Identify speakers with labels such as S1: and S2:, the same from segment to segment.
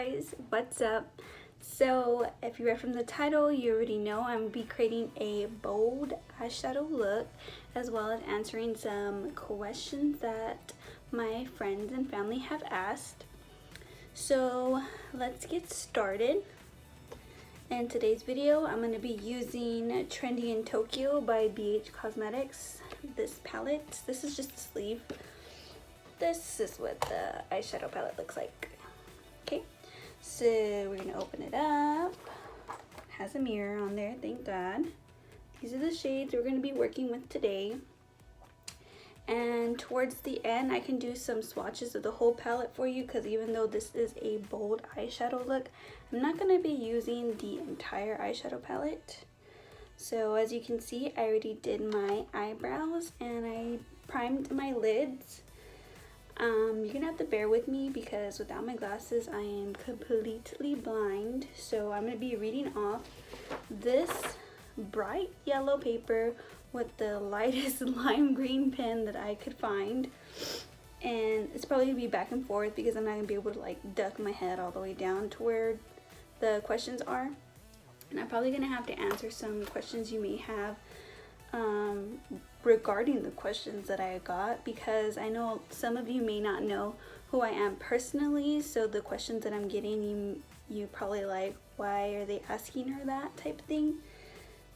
S1: guys, what's up? So if you read from the title, you already know I'm gonna be creating a bold eyeshadow look, as well as answering some questions that my friends and family have asked. So let's get started. In today's video, I'm going to be using Trendy in Tokyo by BH Cosmetics. This palette, this is just the sleeve. This is what the eyeshadow palette looks like. Okay, so we're going to open it up. It has a mirror on there, thank God. These are the shades we're going to be working with today. And towards the end, I can do some swatches of the whole palette for you, because even though this is a bold eyeshadow look, I'm not going to be using the entire eyeshadow palette. So as you can see, I already did my eyebrows and I primed my lids. You're going to have to bear with me because without my glasses, I am completely blind. So I'm going to be reading off this bright yellow paper with the lightest lime green pen that I could find, and it's probably gonna be back and forth because I'm not gonna be able to like duck my head all the way down to where the questions are, and I'm probably gonna have to answer some questions you may have regarding the questions that I got, because I know some of you may not know who I am personally, so the questions that I'm getting, you probably like, why are they asking her that type of thing.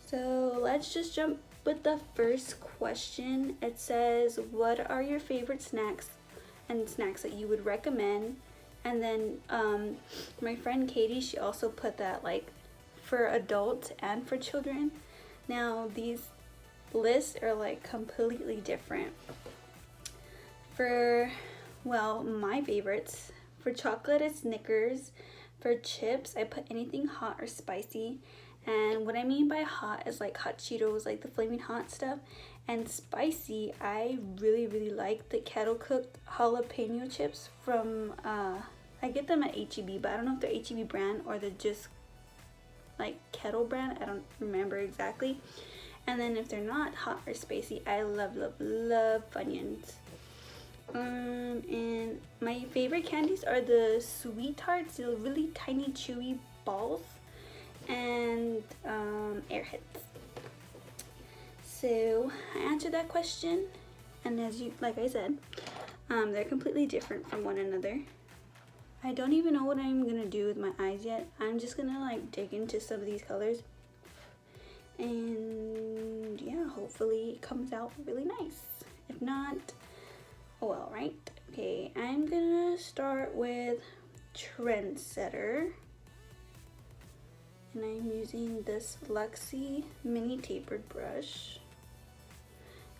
S1: So let's just jump with the first question. It says, what are your favorite snacks and snacks that you would recommend? And then my friend Katie, she also put that like for adults and for children. Now these lists are like completely different. For, well, my favorites, for chocolate is Snickers. For chips, I put anything hot or spicy. And what I mean by hot is like hot Cheetos, like the flaming hot stuff. And spicy, I really like the kettle cooked jalapeno chips from, I get them at HEB, but I don't know if they're HEB brand or they're just like kettle brand. I don't remember exactly. And then if they're not hot or spicy, I love Funyuns. And my favorite candies are the Sweethearts, the really tiny chewy balls, and Airheads. So I answered that question, and as you, like I said, they're completely different from one another. I don't even know what I'm gonna do with my eyes yet. I'm just gonna like dig into some of these colors, and yeah, hopefully it comes out really nice. If not, oh well, right? Okay, I'm gonna start with Trendsetter. And I'm using this Luxie mini tapered brush,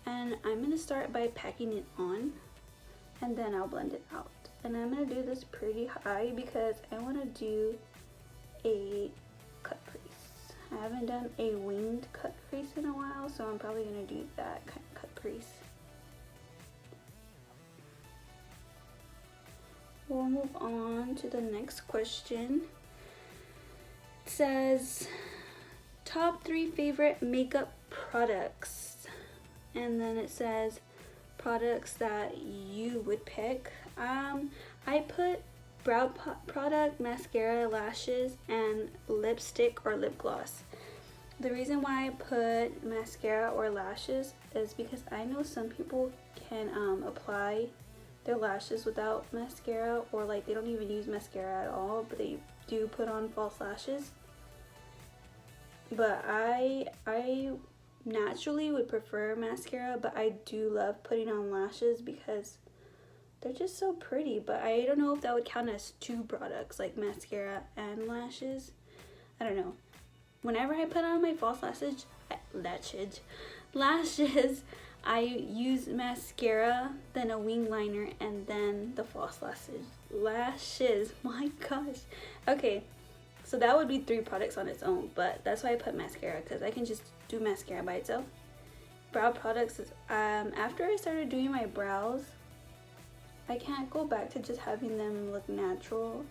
S1: and I'm going to start by packing it on, and then I'll blend it out. And I'm going to do this pretty high because I want to do a cut crease. I haven't done a winged cut crease in a while, so I'm probably going to do that kind of cut crease. We'll move on to the next question. It says top 3 favorite makeup products, and then it says products that you would pick. I put brow product, mascara, lashes, and lipstick or lip gloss. The reason why I put mascara or lashes is because I know some people can apply their lashes without mascara, or like they don't even use mascara at all, but they do put on false lashes. But I naturally would prefer mascara, but I do love putting on lashes because they're just so pretty. But I don't know if that would count as 2 products, like mascara and lashes. I don't know. Whenever I put on my false lashes, I use mascara, then a wing liner, and then the false lashes. My gosh. Okay, so that would be 3 products on its own, but that's why I put mascara, because I can just do mascara by itself. Brow products is, after I started doing my brows, I can't go back to just having them look natural,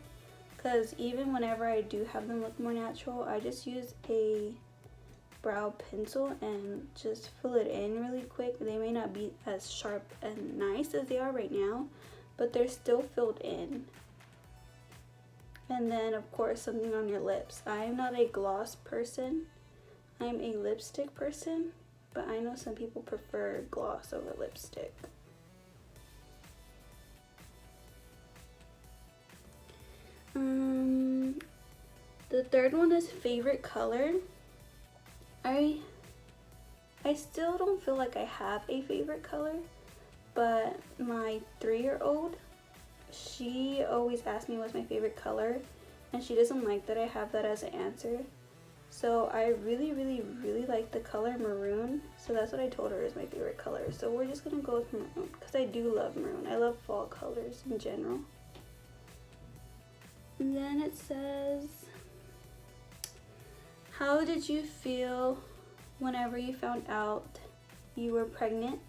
S1: because even whenever I do have them look more natural, I just use a brow pencil and just fill it in really quick. They may not be as sharp and nice as they are right now, but they're still filled in. And then of course something on your lips. I'm not a gloss person. I'm a lipstick person, but I know some people prefer gloss over lipstick. The third one is favorite color. I still don't feel like I have a favorite color, but my 3-year-old, she always asks me what's my favorite color, and she doesn't like that I have that as an answer. So I really like the color maroon, so that's what I told her is my favorite color. So we're just gonna go with maroon because I do love maroon. I love fall colors in general. And then it says, how did you feel whenever you found out you were pregnant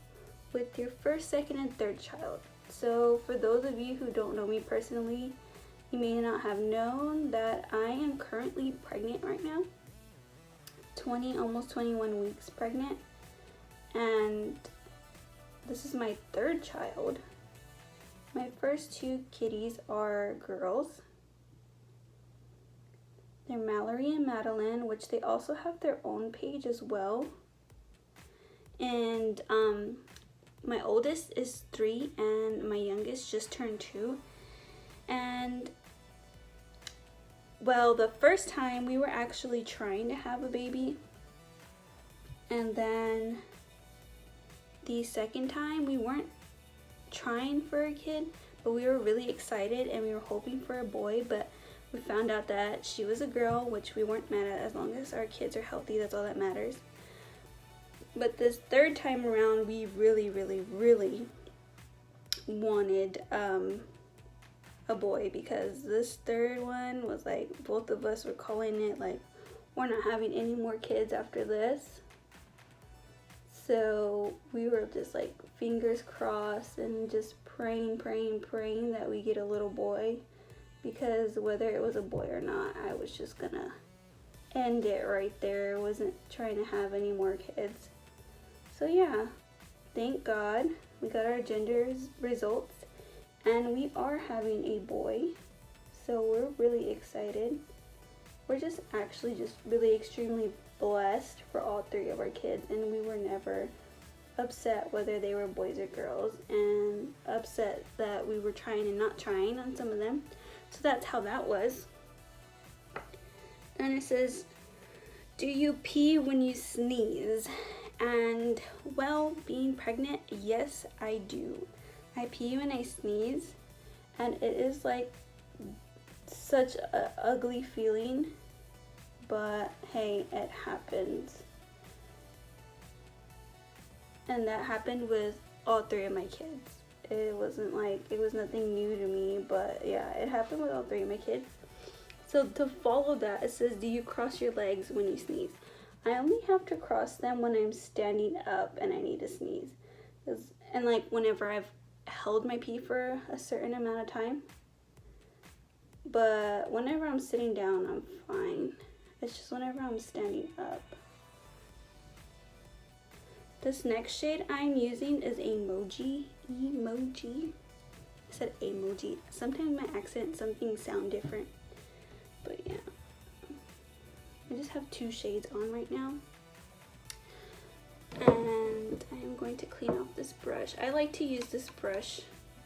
S1: with your first, second, and third child? So for those of you who don't know me personally, you may not have known that I am currently pregnant right now. Almost 21 weeks pregnant. And this is my third child. My first 2 kitties are girls. They're Mallory and Madeline, which they also have their own page as well. And my oldest is 3 and my youngest just turned 2. And well, the first time we were actually trying to have a baby, and then the second time we weren't trying for a kid, but we were really excited and we were hoping for a boy, but we found out that she was a girl, which we weren't mad at. As long as our kids are healthy, that's all that matters. But this third time around, we really wanted a boy, because this third one was like, both of us were calling it like, we're not having any more kids after this. So we were just like fingers crossed and just praying that we get a little boy, because whether it was a boy or not, I was just gonna end it right there. I wasn't trying to have any more kids. So yeah, thank God we got our gender results and we are having a boy. So we're really excited. We're just really extremely blessed for all 3 of our kids, and we were never upset whether they were boys or girls, and upset that we were trying and not trying on some of them. So that's how that was. And it says, do you pee when you sneeze? And well, being pregnant, yes, I do. I pee when I sneeze, and it is like such an ugly feeling, but hey, it happens. And that happened with all 3 of my kids. It wasn't like, it was nothing new to me, but yeah, it happened with all 3 of my kids. So to follow that, it says, do you cross your legs when you sneeze? I only have to cross them when I'm standing up and I need to sneeze. And like whenever I've held my pee for a certain amount of time. But whenever I'm sitting down, I'm fine. It's just whenever I'm standing up. This next shade I'm using is Emoji. I said emoji. Sometimes my accent, some things sound different. But yeah. I just have 2 shades on right now. And I'm going to clean off this brush. I like to use this brush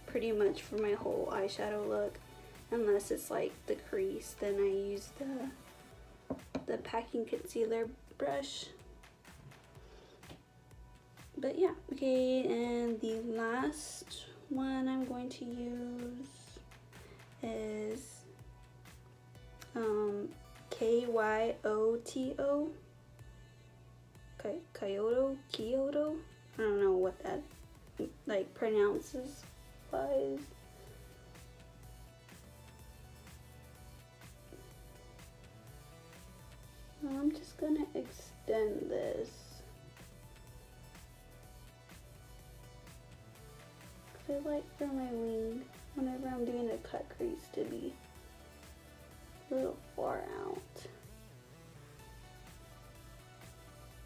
S1: pretty much for my whole eyeshadow look. Unless it's like the crease, then I use the packing concealer brush. But yeah, okay, and the last one I'm going to use is Kyoto. Kyoto. I don't know what that like pronounces wise. I'm just gonna extend this. I like for my wing, whenever I'm doing a cut crease, to be a little far out.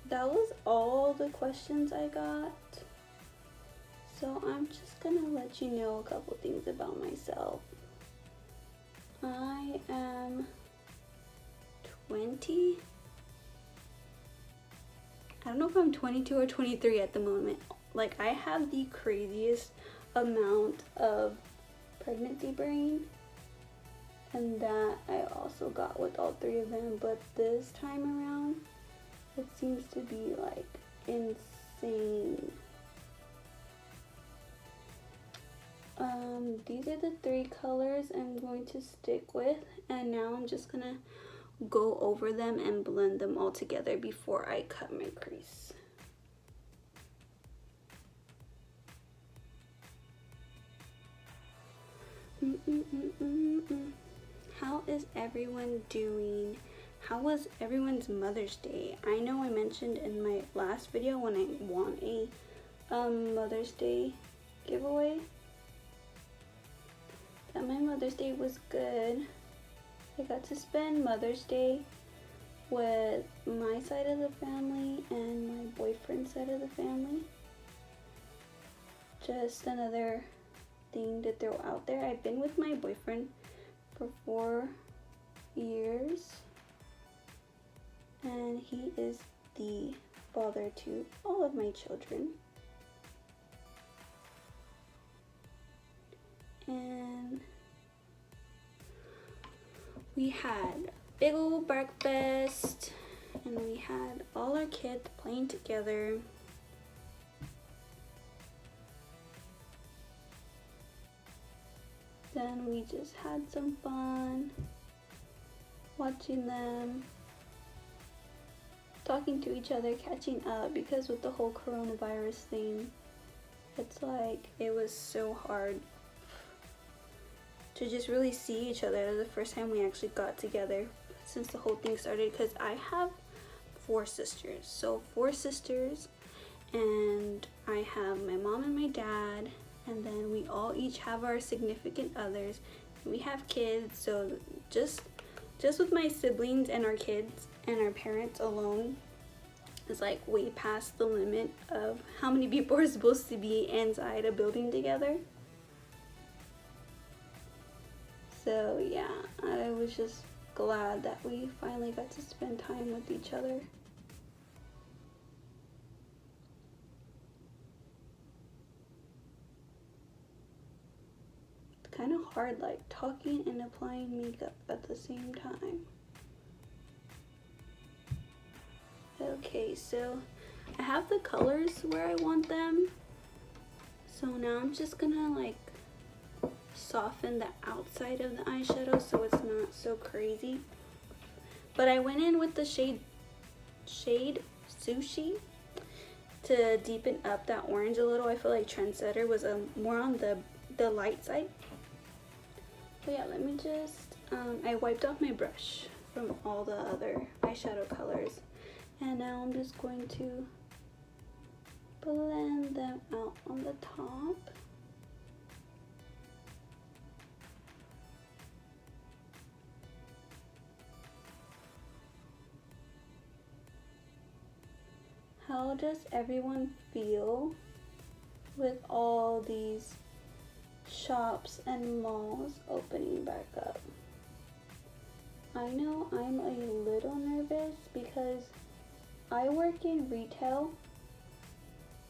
S1: That was all the questions I got. So I'm just gonna let you know a couple things about myself. I am 20. I don't know if I'm 22 or 23 at the moment. Like, I have the craziest amount of pregnancy brain, and that I also got with all 3 of them, but this time around it seems to be like insane. These are the 3 colors I'm going to stick with, and now I'm just gonna go over them and blend them all together before I cut my crease. How is everyone doing? How was everyone's Mother's Day? I know I mentioned in my last video when I won a Mother's Day giveaway that my Mother's Day was good. I got to spend Mother's Day with my side of the family and my boyfriend's side of the family. Just another thing to throw out there. I've been with my boyfriend for 4 years, and he is the father to all of my children. And we had a big old breakfast, and we had all our kids playing together. Then we just had some fun watching them, talking to each other, catching up, because with the whole coronavirus thing, it's like it was so hard to just really see each other. It was the first time we actually got together since the whole thing started, because I have 4 sisters. So 4 sisters, and I have my mom and my dad, and then we all each have our significant others. We have kids, so just with my siblings and our kids and our parents alone is like way past the limit of how many people are supposed to be inside a building together. So yeah, I was just glad that we finally got to spend time with each other. It's kind of hard, like talking and applying makeup at the same time. Okay, so I have the colors where I want them. So now I'm just gonna like soften the outside of the eyeshadow so it's not so crazy. But I went in with the shade Sushi to deepen up that orange a little. I feel like Trendsetter was more on the light side. But yeah, let me just, I wiped off my brush from all the other eyeshadow colors. And now I'm just going to blend them out on the top. How does everyone feel with all these shops and malls opening back up? I know I'm a little nervous because I work in retail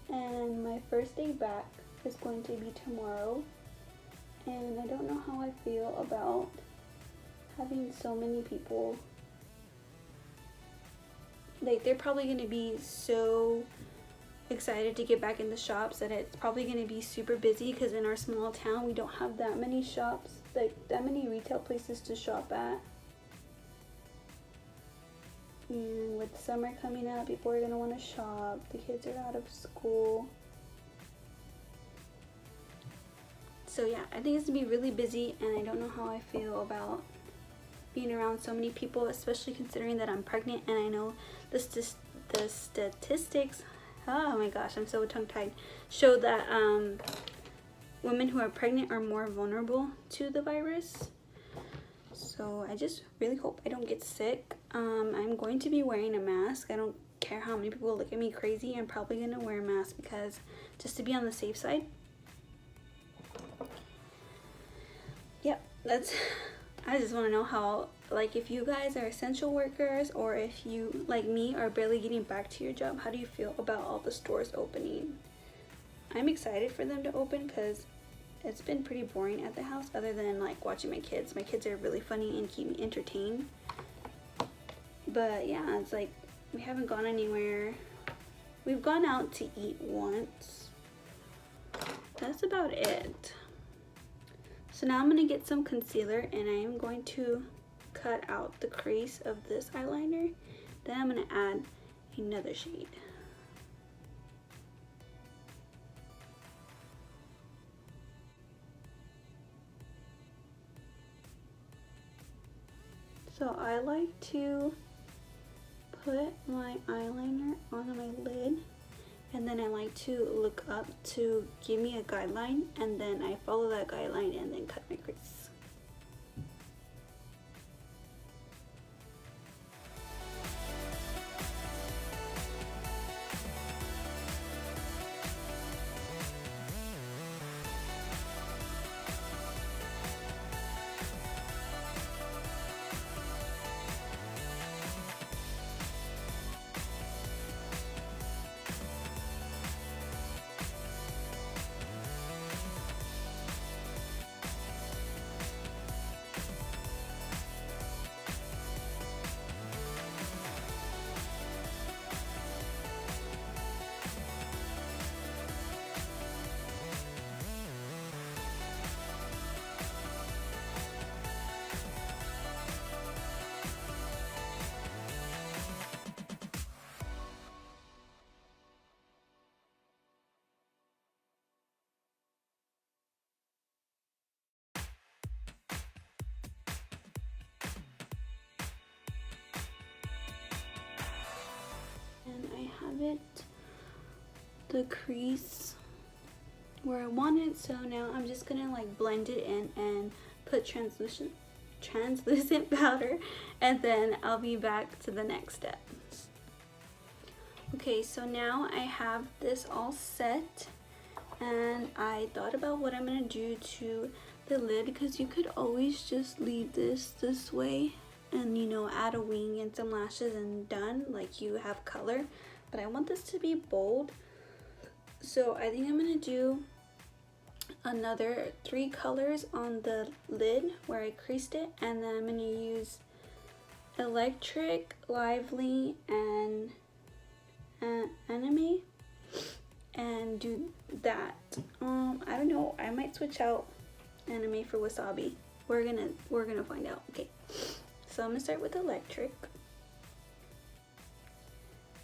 S1: and my first day back is going to be tomorrow, and I don't know how I feel about having so many people. Like, they're probably going to be so excited to get back in the shops that it's probably going to be super busy, because in our small town we don't have that many shops, like that many retail places to shop at. And with summer coming up, people are going to want to shop. The kids are out of school. So yeah, I think it's going to be really busy, and I don't know how I feel about being around so many people, especially considering that I'm pregnant, and I know the statistics, oh my gosh, I'm so tongue-tied, show that women who are pregnant are more vulnerable to the virus. So I just really hope I don't get sick. I'm going to be wearing a mask. I don't care how many people look at me crazy. I'm probably going to wear a mask, because just to be on the safe side. Yep, that's I just want to know how, like, if you guys are essential workers or if you, like me, are barely getting back to your job, how do you feel about all the stores opening? I'm excited for them to open because it's been pretty boring at the house other than like watching my kids. My kids are really funny and keep me entertained. But yeah, it's like we haven't gone anywhere. We've gone out to eat once. That's about it. So now I'm going to get some concealer and I am going to cut out the crease of this eyeliner. Then I'm going to add another shade. So I like to put my eyeliner on my lid, and then I like to look up to give me a guideline, and then I follow that guideline and then cut my crease. And I have it, the crease where I want it, so now I'm just gonna like blend it in and put translucent powder, and then I'll be back to the next step. Okay, so now I have this all set, and I thought about what I'm gonna do to the lid, because you could always just leave this way and, you know, add a wing and some lashes and done, like you have color. But I want this to be bold, so I think I'm gonna do another 3 colors on the lid where I creased it, and then I'm gonna use Electric, Lively, and Anime, and do that. I don't know, I might switch out Anime for Wasabi. We're gonna find out. Okay, so I'm gonna start with Electric,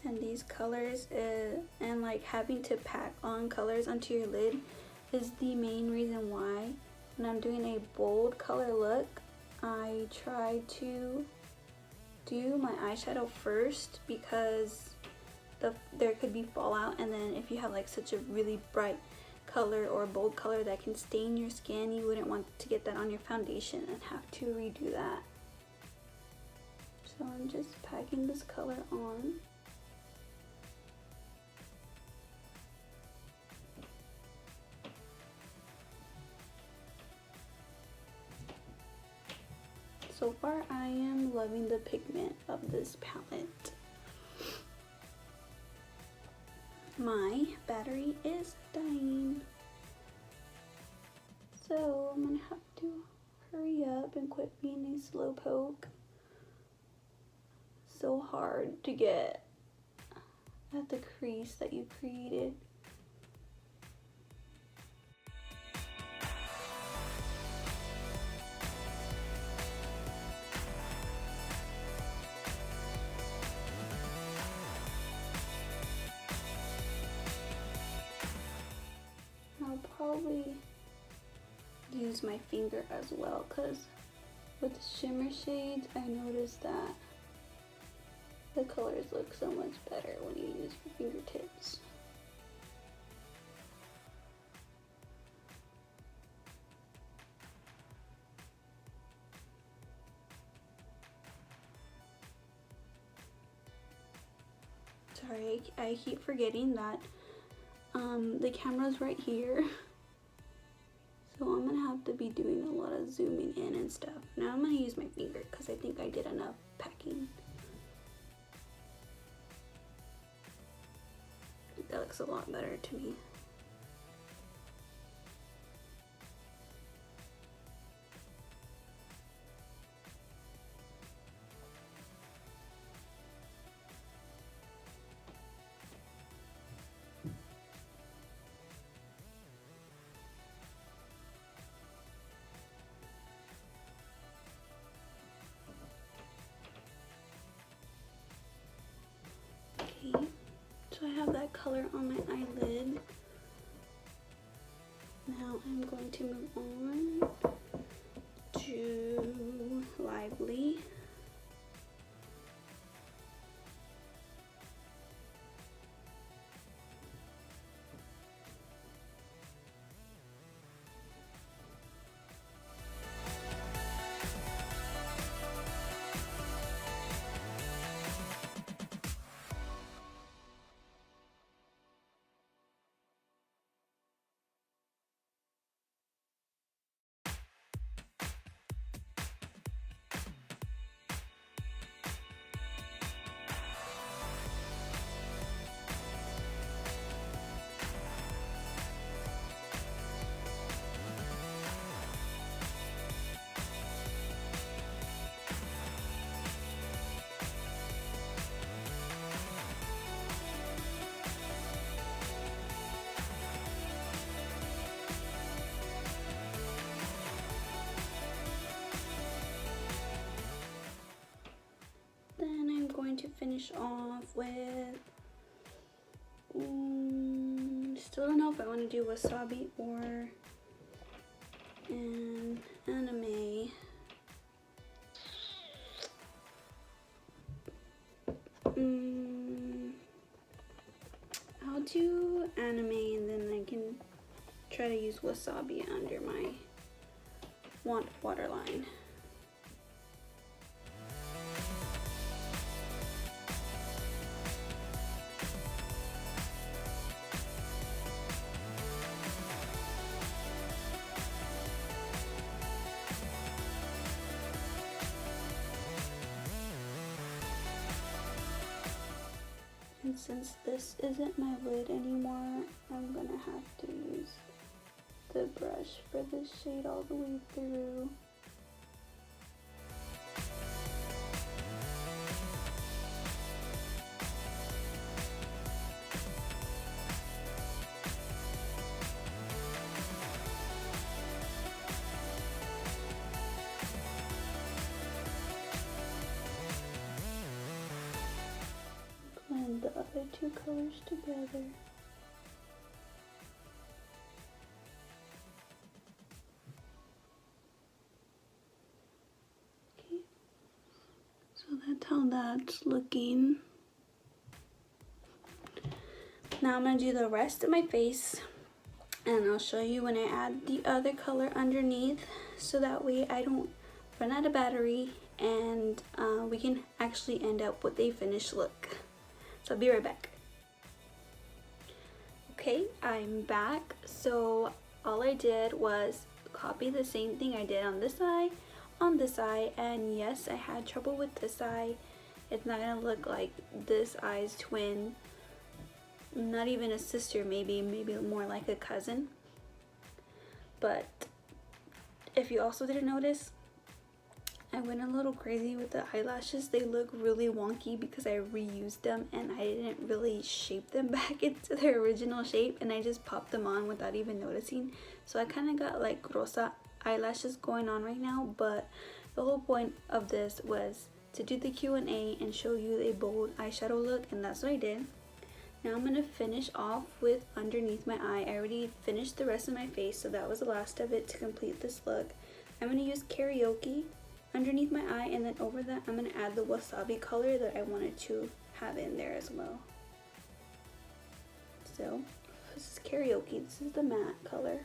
S1: and these colors, and like having to pack on colors onto your lid is the main reason why when I'm doing a bold color look, I try to do my eyeshadow first, because there could be fallout, and then if you have like such a really bright color or bold color that can stain your skin, you wouldn't want to get that on your foundation and have to redo that. So I'm just packing this color on. So far I am loving the pigment of this palette. My battery is dying, so I'm gonna have to hurry up and quit being a slowpoke. So hard to get at the crease that you created. I'll probably use my finger as well, because with shimmer shades I noticed that the colors look so much better when you use your fingertips. Sorry, I keep forgetting that the camera's right here. So I'm gonna have to be doing a lot of zooming in and stuff. Now I'm gonna use my finger because I think I did enough packing. That looks a lot better to me. Okay, so I have that color on my eyelid. Now I'm going to move on to Lively. Then I'm going to finish off with, still don't know if I want to do wasabi or an anime. I'll do anime and then I can try to use wasabi under my waterline. And since this isn't my lid anymore, I'm gonna have to use the brush for this shade all the way through. Blend the other two colors together. Okay, so that's how that's looking. Now I'm going to do the rest of my face and I'll show you when I add the other color underneath so that way I don't run out of battery and we can actually end up with a finished look. So I'll be right back. Okay, I'm back. So all I did was copy the same thing I did on this eye, and yes, I had trouble with this eye. It's not gonna look like this eye's twin, not even a sister, maybe more like a cousin. But if you also didn't notice, I went a little crazy with the eyelashes. They look really wonky because I reused them and I didn't really shape them back into their original shape, and I just popped them on without even noticing. So I kind of got like rosa eyelashes going on right now, but the whole point of this was to do the Q&A and show you a bold eyeshadow look, and that's what I did. Now I'm going to finish off with underneath my eye. I already finished the rest of my face, so that was the last of it to complete this look. I'm going to use Karaoke underneath my eye, and then over that I'm going to add the wasabi color that I wanted to have in there as well. So this is Karaoke. This is the matte color.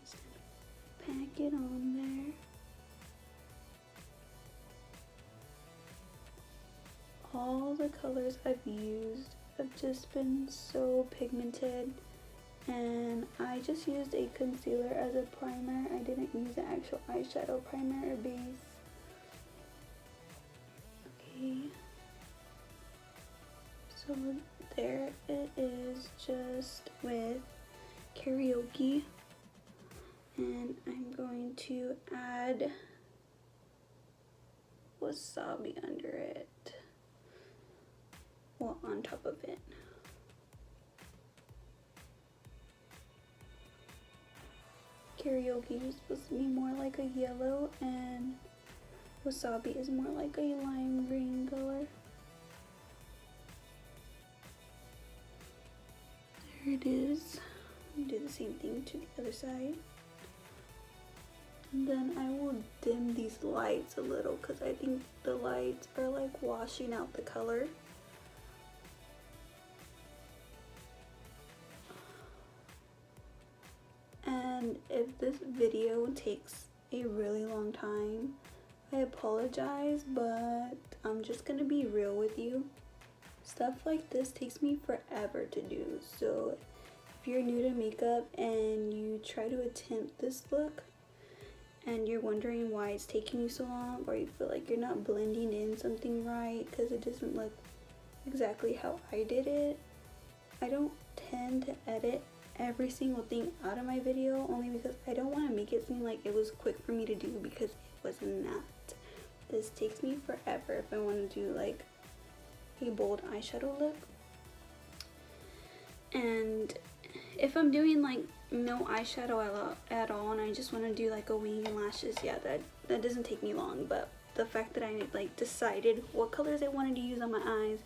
S1: Just pack it on there. all the colors I've used have just been so pigmented, and I just used a concealer as a primer. I didn't use the actual eyeshadow primer or base. Okay, so there it is, just with Karaoke, and I'm going to add wasabi under it, well, on top of it. Karaoke is supposed to be more like a yellow, and wasabi is more like a lime green color. There it is. Do the same thing to the other side. And then I will dim these lights a little because I think the lights are like washing out the color. And if this video takes a really long time, I apologize, but I'm just gonna be real with you. Stuff like this takes me forever to do, so if you're new to makeup and you try to attempt this look and you're wondering why it's taking you so long, or you feel like you're not blending in something right because it doesn't look exactly how I did it, I don't tend to edit every single thing out of my video, only because I don't want to make it seem like it was quick for me to do, because it was not. This takes me forever if I want to do like a bold eyeshadow look. And if I'm doing like no eyeshadow at all and I just want to do like a wing and lashes, yeah, that doesn't take me long. But the fact that I like decided what colors I wanted to use on my eyes,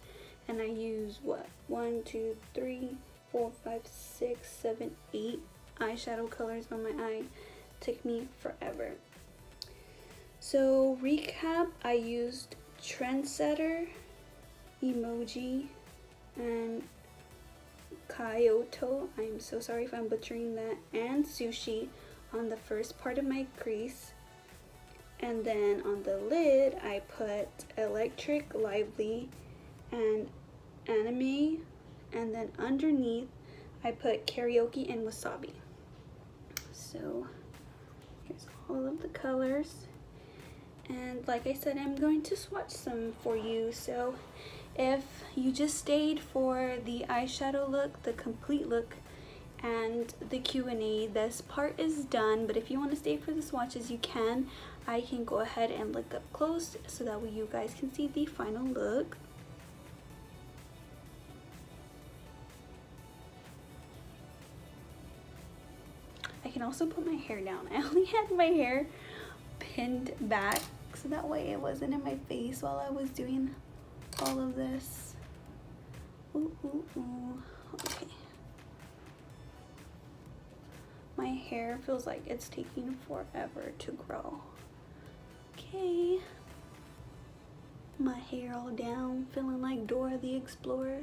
S1: and I use what, 1, 2, 3, 4, 5, 6, 7, 8 eyeshadow colors on my eye, took me forever. So recap, I used Trendsetter, Emoji, and Kyoto, I'm so sorry if I'm butchering that, and Sushi on the first part of my crease. And then on the lid I put Electric, Lively, and Anime, and then underneath I put Karaoke and Wasabi. So here's all of the colors, and like I said, I'm going to swatch some for you. So if you just stayed for the eyeshadow look, the complete look, and the Q&A, this part is done. But if you want to stay for the swatches, you can. I can go ahead and look up close so that way you guys can see the final look. I can also put my hair down. I only had my hair pinned back so that way it wasn't in my face while I was doing all of this. Ooh, ooh, ooh. Okay. My hair feels like it's taking forever to grow. Okay. My hair all down, feeling like Dora the Explorer.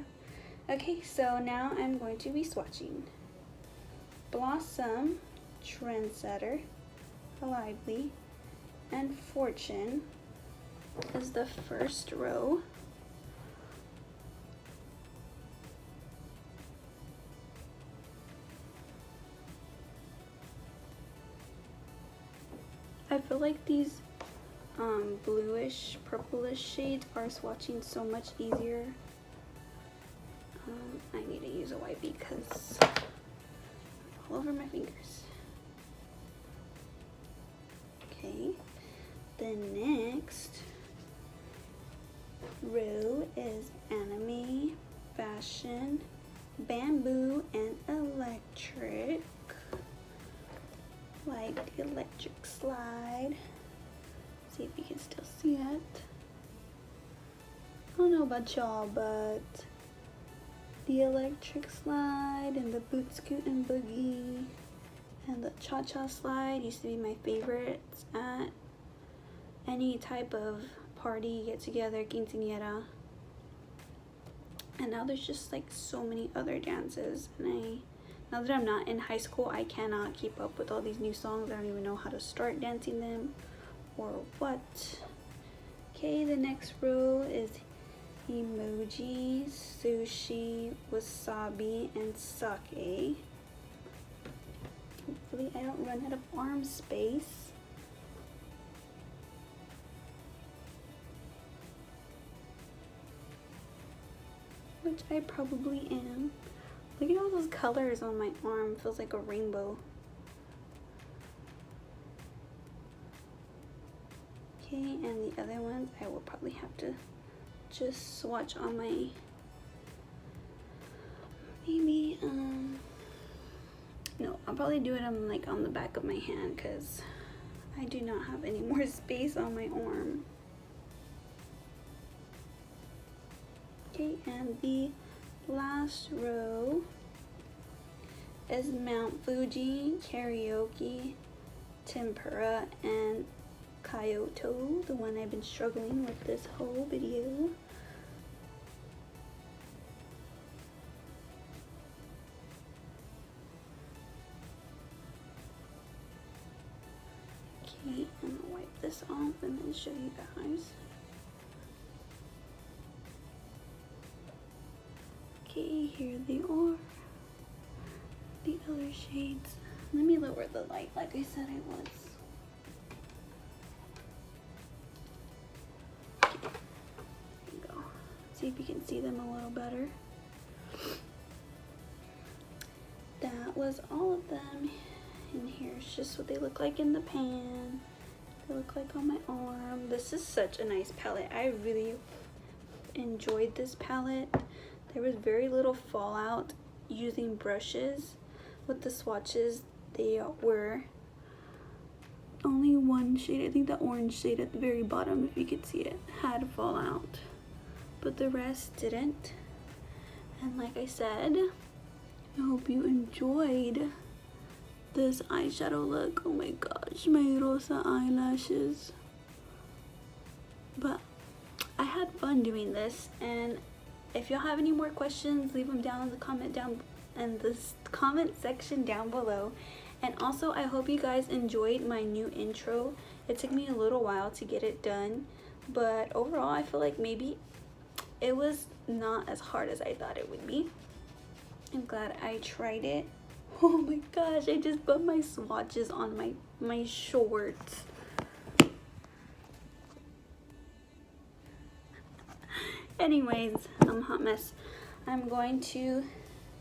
S1: Okay, so now I'm going to be swatching. Blossom, Trendsetter, Lively, and Fortune is the first row. I feel like these bluish, purplish shades are swatching so much easier. I need to use a wipe because all over my fingers. Okay, the next row is Anime, Fashion, Bamboo, and Electric. Like the electric slide. See if you can still see it. I don't know about y'all, but the electric slide and the boot scoot and boogie and the cha-cha slide used to be my favorites at any type of party, get together, quinceañera. And now there's just like so many other dances, and now that I'm not in high school, I cannot keep up with all these new songs. I don't even know how to start dancing them or what. Okay, the next row is emoji, sushi, wasabi, and sake. Hopefully I don't run out of arm space. Which I probably am. Look at all those colors on my arm. Feels like a rainbow. Okay, and the other ones I will probably have to just swatch on my, maybe, no, I'll probably do it on like on the back of my hand because I do not have any more space on my arm. Okay, and the last row is Mount Fuji, Karaoke, Tempura, and Kyoto, the one I've been struggling with this whole video. Okay, I'm gonna wipe this off and then show you guys. Okay, here they are, the other shades. Let me lower the light like I said I was. Okay, there you go. See if you can see them a little better. That was all of them. And here's just what they look like in the pan. They look like on my arm. This is such a nice palette. I really enjoyed this palette. There was very little fallout using brushes with the swatches. They were only one shade, I think the orange shade at the very bottom, if you could see it, had fallout, but the rest didn't. And like I said, I hope you enjoyed this eyeshadow look. Oh my gosh, my rosa eyelashes. But I had fun doing this, and if y'all have any more questions, leave them down in the comment section down below. And also, I hope you guys enjoyed my new intro. It took me a little while to get it done, but overall I feel like maybe it was not as hard as I thought it would be. I'm glad I tried it. Oh my gosh, I just put my swatches on my shorts. Anyways, I'm a hot mess. I'm going to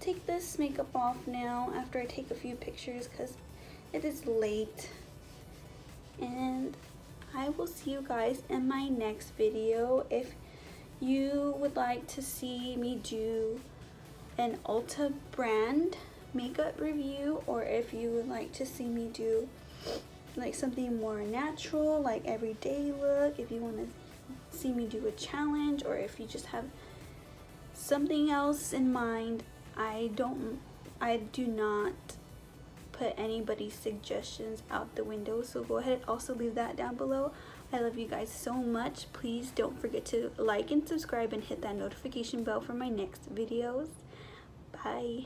S1: take this makeup off now after I take a few pictures because it is late. And I will see you guys in my next video. If you would like to see me do an Ulta brand makeup review, or if you would like to see me do like something more natural, like everyday look, if you want to see me do a challenge, or if you just have something else in mind, I do not put anybody's suggestions out the window, so go ahead, also leave that down below. I love you guys so much. Please don't forget to like and subscribe and hit that notification bell for my next videos. Bye.